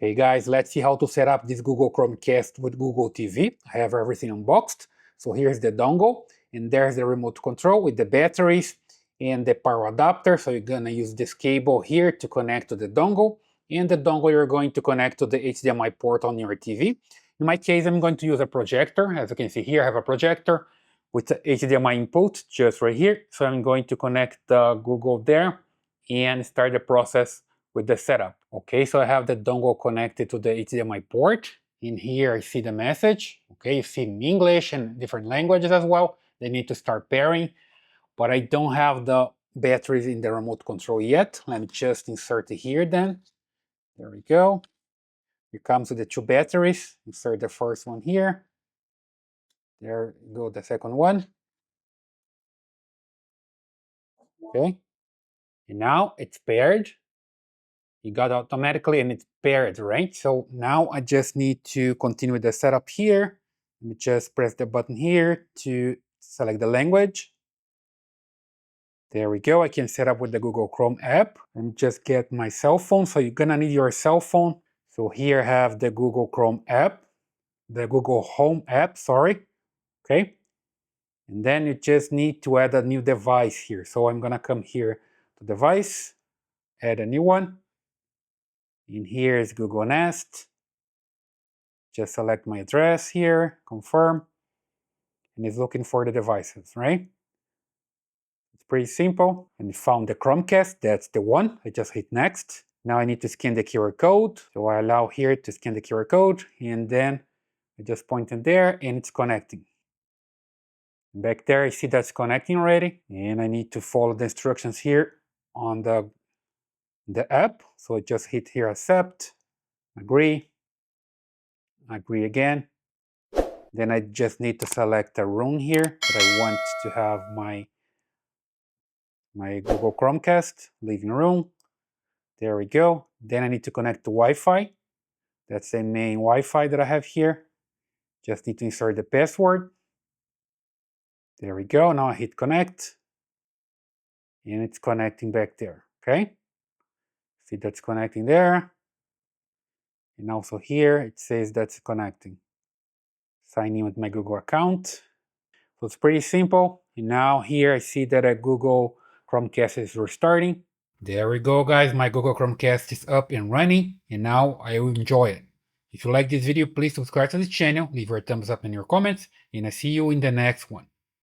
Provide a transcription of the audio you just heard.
Hey guys, let's see how to set up this Google Chromecast with Google TV. I have everything unboxed. So here's the dongle, and there's the remote control with the batteries and the power adapter. So you're gonna use this cable here to connect to the dongle, and the dongle you're going to connect to the HDMI port on your TV. In my case, I'm going to use a projector. As you can see here, I have a projector with the HDMI input just right here. So I'm going to connect the Google there and start the process with the setup. Okay, so I have the dongle connected to the HDMI port. In here I see the message. Okay, you see in English and different languages as well. They need to start pairing, but I don't have the batteries in the remote control yet. Let me just insert it here then. There we go. It comes with the two batteries. Insert the first one here. There you go, the second one. Okay, and now it's paired. You got automatically and it's paired, right? So now I just need to continue the setup here. Let me just press the button here to select the language. There we go. I can set up with the Google Chrome app. Let me just get my cell phone. So you're gonna need your cell phone. So here I have the Google Chrome app, the Google Home app, sorry. Okay. And then you just need to add a new device here. So I'm gonna come here to device, add a new one. In here is Google Nest. Just select my address here, confirm, and it's looking for the devices, right? It's pretty simple. And found the Chromecast, that's the one. I just hit next. Now I need to scan the QR code. So I allow here to scan the QR code, and then I just point it there and it's connecting. Back there, I see that's connecting already, and I need to follow the instructions here on the app. So I just hit here accept, agree again. Then I just need to select a room here that I want to have my Google Chromecast, living room. There we go. Then I need to connect to Wi-Fi. That's the main Wi-Fi that I have here. Just need to insert the password. There we go. Now I hit connect. And it's connecting back there, okay? See that's connecting there. And also here it says that's connecting. Sign in with my Google account. So it's pretty simple. And now here I see that a Google Chromecast is restarting. There we go, guys. My Google Chromecast is up and running, and now I will enjoy it. If you like this video, please subscribe to this channel, leave your thumbs up in your comments, and I see you in the next one.